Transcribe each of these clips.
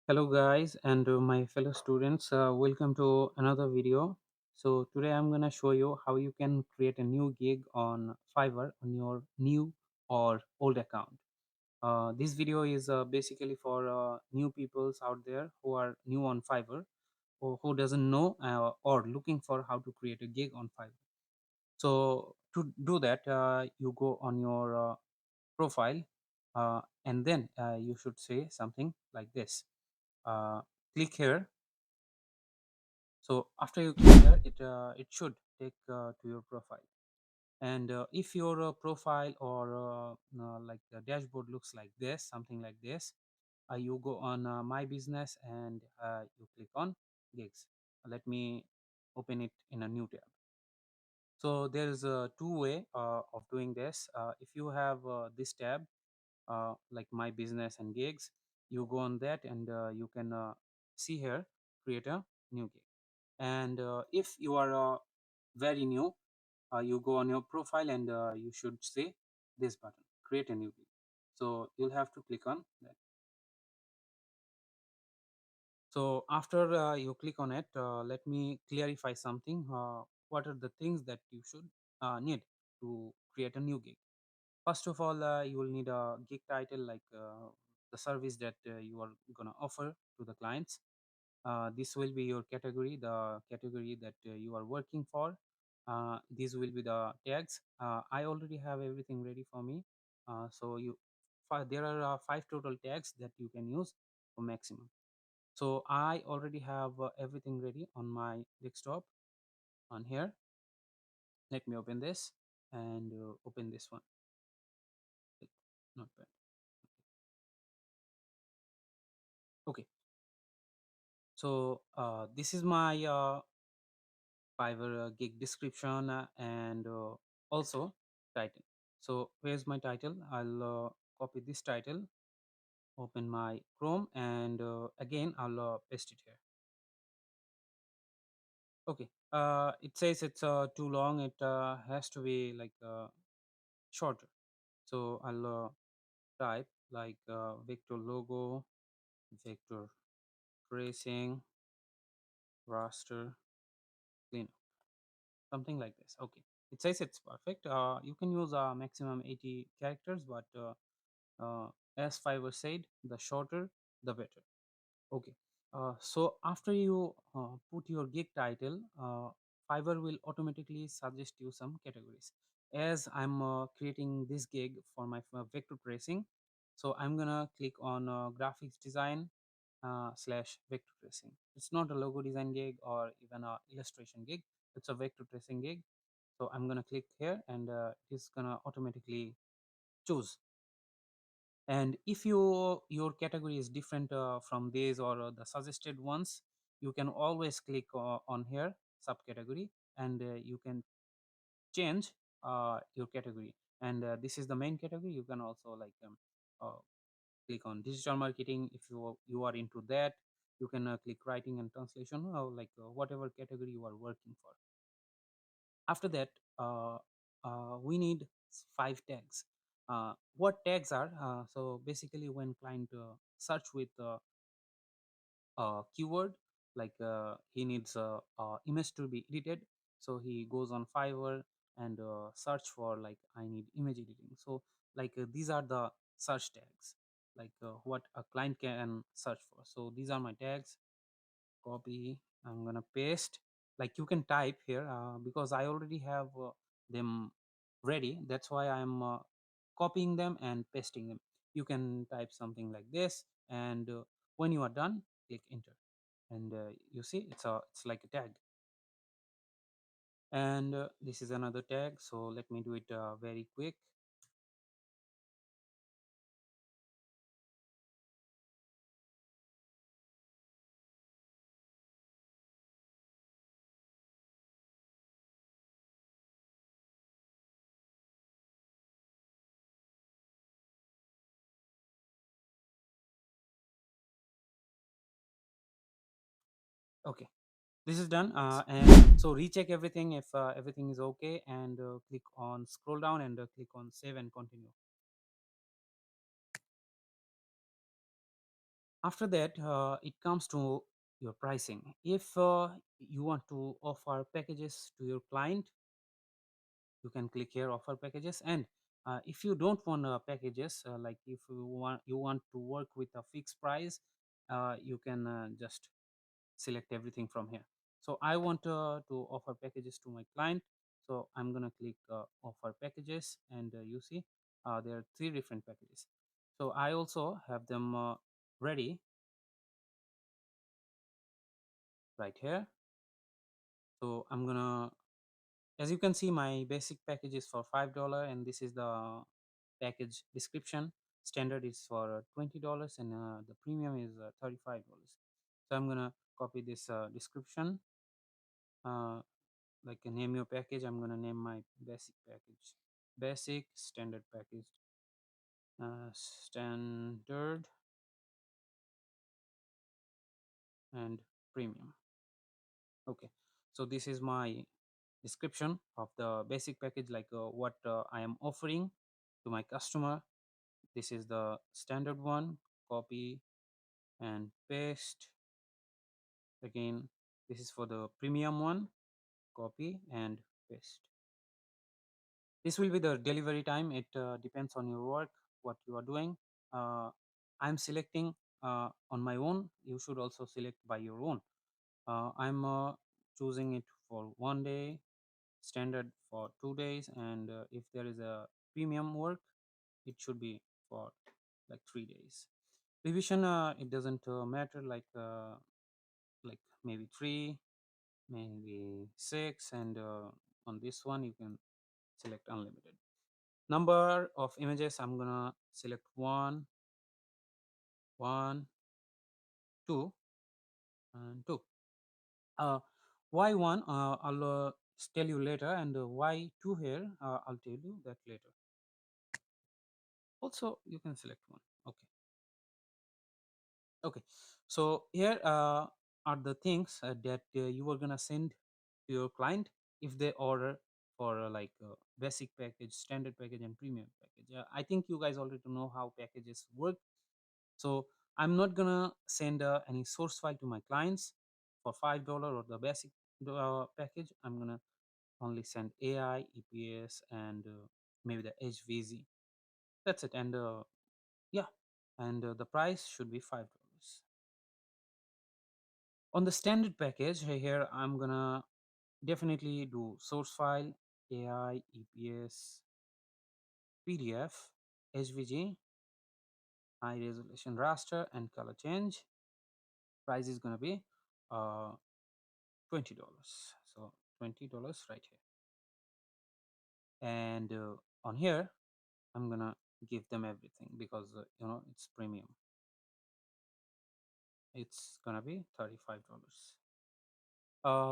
Hello guys and my fellow students, welcome to another video. So today I'm gonna show you how you can create a new gig on Fiverr on your new or old account. This video is basically for new peoples out there who are new on Fiverr or who doesn't know or looking for how to create a gig on Fiverr. So to do that, you go on your profile and then you should say something like this. Uh, Click here. So after you click here, it should take to your profile. And if your profile or like the dashboard looks like this, something like this, you go on my business and you click on gigs. Let me open it in a new tab. So there's a two-way of doing this. If you have this tab, like my business and gigs, you go on that and you can see here, create a new gig. And if you are very new, you go on your profile and you should say this button, create a new gig. So you'll have to click on that. So after you click on it, let me clarify something. What are the things that you should need to create a new gig? First of all, you will need a gig title, like the service that you are gonna offer to the clients. This will be your category, the category that you are working for. These will be the tags. I already have everything ready for me. So there are five total tags that you can use for maximum. So I already have everything ready on my desktop on here. Let me open this and open this one. Not bad. Okay. So this is my Fiverr gig description and also title. So where's my title? I'll copy this title, open my Chrome, and again I'll paste it here. Okay. It says it's too long. It has to be like shorter. So I'll type like vector logo, vector tracing, raster, clean, something like this. Okay. It says it's perfect. You can use maximum 80 characters, but as Fiverr said, the shorter, the better. Okay. So after you put your gig title, Fiverr will automatically suggest you some categories. As I'm creating this gig for my vector tracing, so I'm gonna click on graphics design slash vector tracing. It's not a logo design gig or even a illustration gig. It's a vector tracing gig. So I'm gonna click here and it's gonna automatically choose. And if your category is different from these or the suggested ones, you can always click on here subcategory and you can change your category. And this is the main category. You can also like uh, click on digital marketing if you are into that. You can click writing and translation or like whatever category you are working for. After that, we need five tags. What tags are? So basically, when client search with keyword, like he needs a image to be edited, so he goes on Fiverr and search for like I need image editing. So like these are the search tags, like what a client can search for. So these are my tags. Copy, I'm gonna paste. Like you can type here because I already have them ready. That's why I'm copying them and pasting them. You can type something like this, and when you are done, click enter, and you see it's like a tag. And this is another tag, so let me do it very quick. Okay, this is done. And so recheck everything if everything is okay, and click on scroll down and click on save and continue. After that, it comes to your pricing. If you want to offer packages to your client, you can click here offer packages. And if you don't want packages, like if you want to work with a fixed price, you can just select everything from here. So I want to offer packages to my client, so I'm gonna click offer packages, and you see there are three different packages. So I also have them ready right here. So I'm gonna, as you can see, my basic package is for $5, and this is the package description. Standard is for $20, and the premium is $35. So I'm gonna copy this description, uh, like name your package. I'm gonna name my basic package basic, standard package standard, and premium. Okay, so this is my description of the basic package, like what I am offering to my customer. This is the standard one. Copy and paste. Again, this is for the premium one. Copy and paste. This will be the delivery time. It depends on your work, what you are doing. uh, I'm selecting on my own. You should also select by your own. I'm choosing it for 1 day, standard for 2 days, and if there is a premium work, it should be for like 3 days. Revision, it doesn't matter, like maybe 3, maybe 6, and on this one you can select unlimited. Number of images, I'm gonna select one, two, and two. uh, why one, I'll tell you later, and why two here, I'll tell you that later. Also you can select one. Okay. Okay, so here are the things that you are gonna send to your client if they order for basic package, standard package, and premium package. I think you guys already know how packages work. So I'm not gonna send any source file to my clients for $5 or the basic package. I'm gonna only send AI, EPS, and maybe the HVZ. That's it. And yeah, and the price should be $5. On the standard package here, I'm gonna definitely do source file, AI, EPS, PDF, HVG, high resolution raster, and color change. Price is gonna be uh, $20. So $20 right here. And on here, I'm gonna give them everything because it's premium. It's gonna be $35.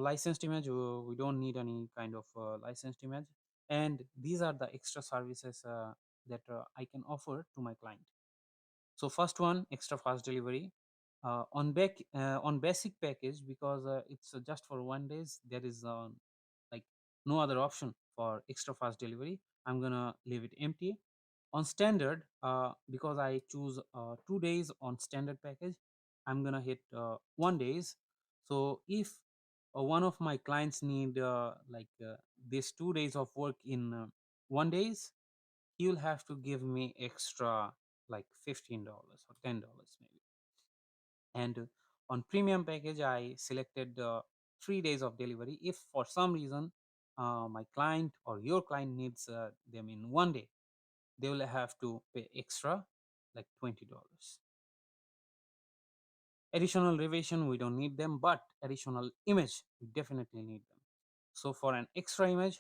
Licensed image, we don't need any kind of licensed image. And these are the extra services that I can offer to my client. So first one, extra fast delivery. On basic package, because it's just for 1 days, there is like no other option for extra fast delivery. I'm gonna leave it empty. On standard, because I choose 2 days on standard package, I'm gonna hit 1 days. So if one of my clients need this 2 days of work in 1 days, you'll have to give me extra like $15 or $10 maybe. And on premium package, I selected 3 days of delivery. If for some reason my client or your client needs them in 1 day, they will have to pay extra like $20. Additional revision, we don't need them, but additional image, we definitely need them. So for an extra image,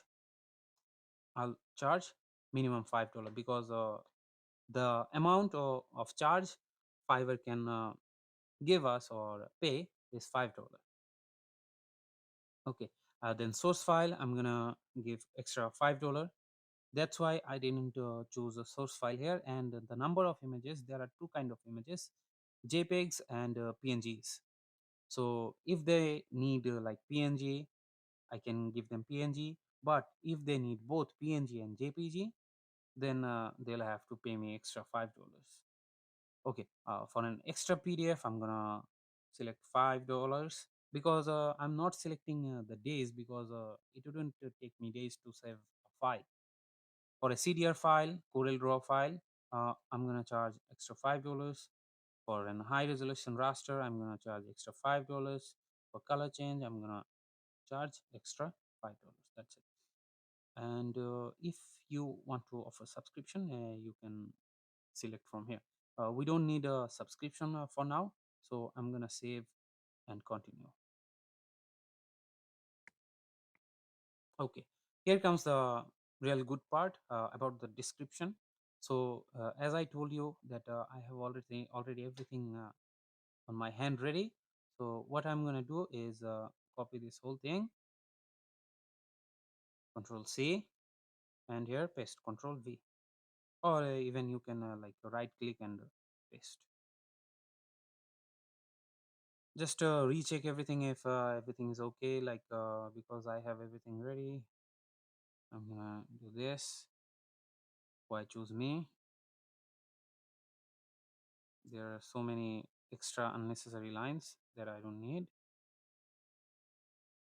I'll charge minimum $5, because the amount of charge Fiverr can give us or pay is $5. Okay, then source file, I'm gonna give extra $5. That's why I didn't choose a source file here. And the number of images, there are two kind of images, JPEGs and PNGs. So if they need like PNG, I can give them PNG. But if they need both PNG and JPG, then they'll have to pay me extra $5. Okay, for an extra PDF, I'm gonna select $5 because I'm not selecting the days because it wouldn't take me days to save a file. For a CDR file, Corel Draw file, I'm gonna charge extra $5. For an high resolution raster, I'm gonna charge extra $5. For color change, I'm gonna charge extra $5. That's it. And if you want to offer subscription, you can select from here. We don't need a subscription for now, so I'm gonna save and continue. Okay, here comes the real good part about the description. So as I told you that I have already everything on my hand ready. So what I'm gonna do is copy this whole thing, Control C, and here paste Control V, or even you can like right click and paste. Just recheck everything if everything is okay, like because I have everything ready. I'm gonna do this. Why choose me? There are so many extra unnecessary lines that I don't need.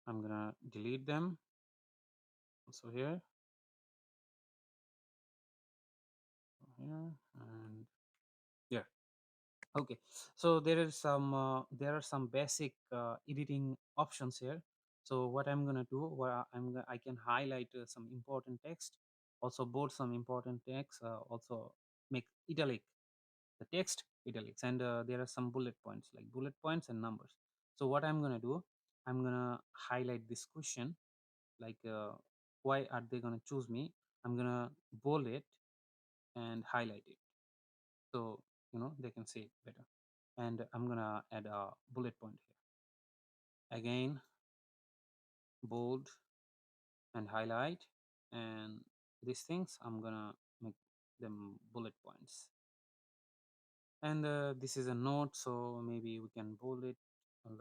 I'm gonna delete them also here, here, and yeah. Okay, so there are some basic editing options here. So what I'm gonna do, I can highlight some important text, also bold some important text, also make italic the text italics, and there are some bullet points like bullet points and numbers. So what I'm gonna do, I'm gonna highlight this question, like why are they gonna choose me? I'm gonna bold it and highlight it, so they can see it better. And I'm gonna add a bullet point here again, bold and highlight, and these things I'm gonna make them bullet points. And this is a note, so maybe we can bold it and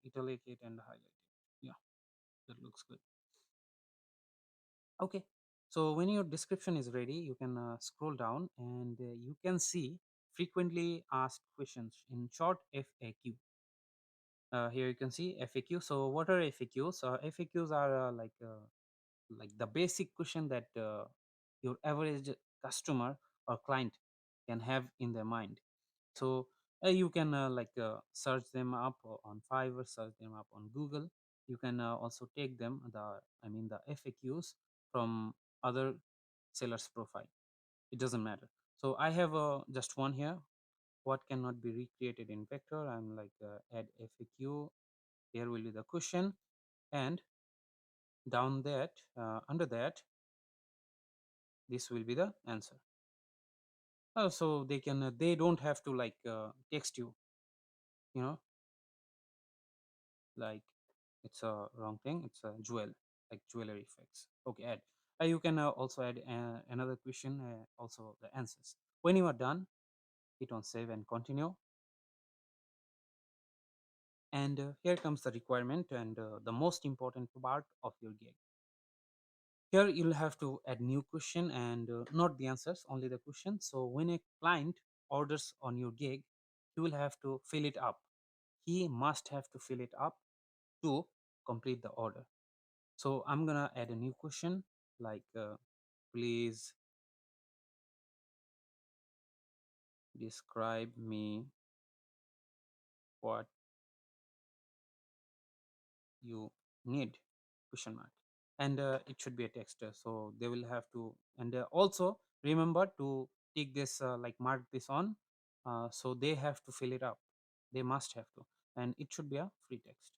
italic it and highlight it. Yeah, that looks good. Okay, so when your description is ready, you can scroll down and you can see frequently asked questions in short FAQ. Here you can see FAQ. So what are FAQs? FAQs are like the basic question that your average customer or client can have in their mind. So you can search them up on Fiverr, search them up on Google. You can also take them the FAQs from other sellers profile. It doesn't matter. So I have just one here. What cannot be recreated in vector? I'm like add FAQ. Here will be the question, and down that under that, this will be the answer. So they don't have to text you, you know like it's a wrong thing, it's a jewel, like jewelry effects. Okay, add. You can also add another question, also the answers. When you are done, hit on save and continue. And here comes the requirement and the most important part of your gig. Here you'll have to add new question and not the answers, only the question. So when a client orders on your gig, he will have to fill it up. He must have to fill it up to complete the order. So I'm gonna add a new question, like please describe me what you need, question mark. And it should be a text, so they will have to. And also remember to take this mark this on, so they have to fill it up, they must have to. And it should be a free text.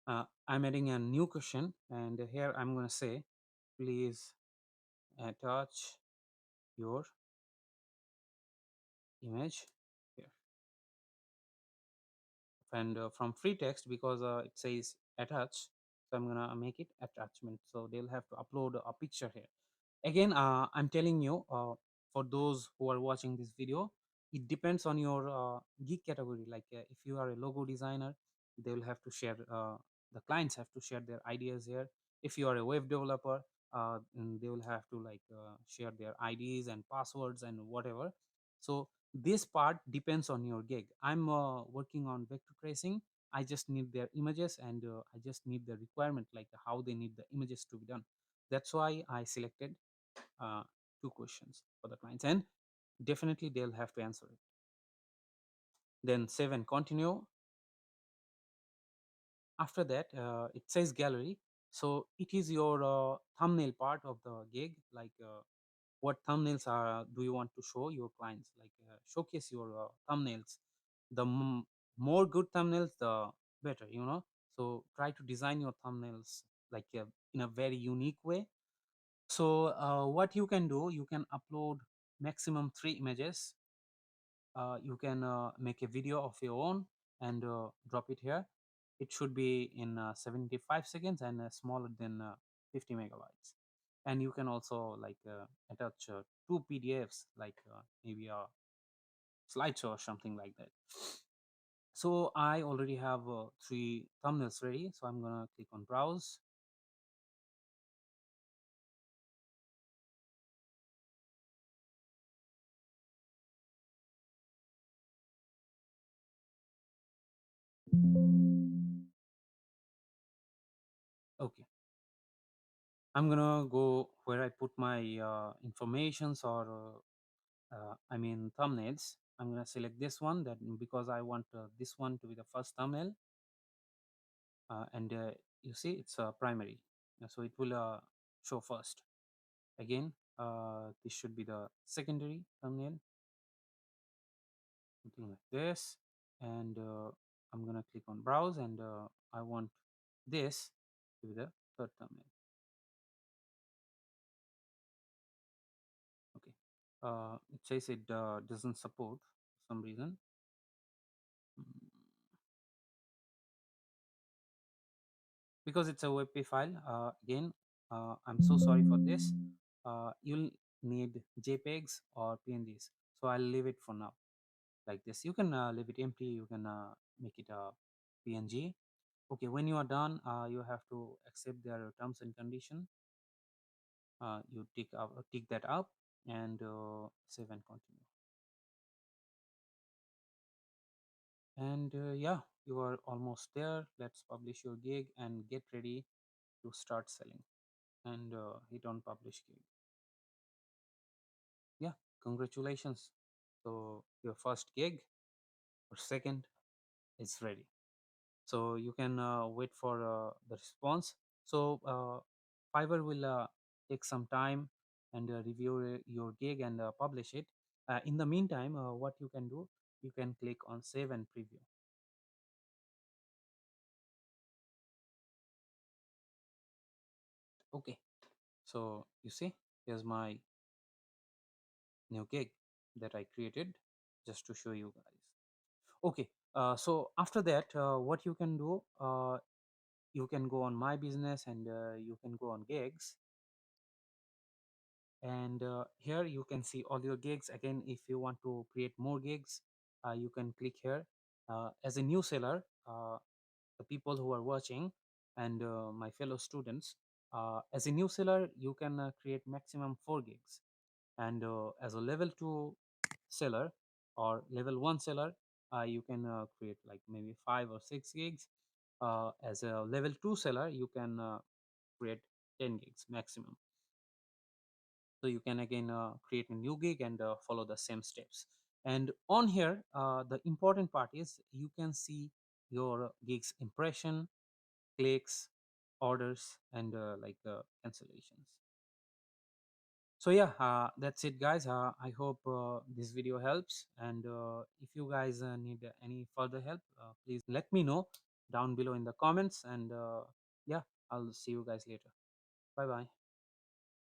Right. I'm adding a new question, and here I'm going to say please attach your image here. And from free text, because it says attach, so I'm gonna make it attachment, so they'll have to upload a picture here. Again, I'm telling you, for those who are watching this video, it depends on your geek category. Like if you are a logo designer, they will have to share, the clients have to share their ideas here. If you are a web developer, they will have to share their IDs and passwords and whatever. So this part depends on your gig. I'm working on vector tracing. I just need their images, and I just need the requirement, like how they need the images to be done. That's why I selected uh, two questions for the clients, and definitely they'll have to answer it. Then save and continue. After that, it says gallery. So it is your thumbnail part of the gig, like what thumbnails are do you want to show your clients, like showcase your thumbnails. The more good thumbnails, the better, you know. So try to design your thumbnails like in a very unique way. So what you can do, you can upload maximum 3 images. You can make a video of your own and drop it here. It should be in 75 seconds and smaller than 50 megabytes. And you can also like attach two PDFs, like maybe a slideshow or something like that. So I already have 3 thumbnails ready. So I'm gonna click on browse. Okay, I'm gonna go where I put my informations or I mean thumbnails. I'm gonna select this one, that because I want this one to be the first thumbnail, and you see it's primary. So it will show first. Again, this should be the secondary thumbnail, something like this. And I'm gonna click on browse, and I want this to be the third thumbnail. Okay, it says it doesn't support for some reason. Mm, because it's a WebP file. Again, I'm so sorry for this. You'll need JPEGs or PNGs. So I'll leave it for now like this. You can leave it empty. You can make it a PNG. Okay, when you are done, you have to accept their terms and condition. You tick that up, and save and continue. And yeah, you are almost there. Let's publish your gig and get ready to start selling. And hit on publish gig. Yeah, congratulations. So your first gig or second is ready. So you can wait for the response. So Fiverr will take some time and review your gig and publish it. In the meantime, what you can do, you can click on save and preview. Okay, so you see, here's my new gig that I created just to show you guys. Okay, so after that, what you can do, you can go on my business, and you can go on gigs, and here you can see all your gigs. Again, if you want to create more gigs, you can click here. As a new seller, the people who are watching, and my fellow students, as a new seller, you can create maximum 4 gigs, and as a level 2 seller or level 1 seller, you can create like maybe 5 or 6 gigs. As a level 2 seller, you can create 10 gigs maximum. So you can again create a new gig and follow the same steps. And on here, the important part is you can see your gigs impression, clicks, orders, and cancellations. So yeah, that's it, guys. I hope this video helps, and if you guys need any further help, please let me know down below in the comments. And yeah, I'll see you guys later. Bye bye.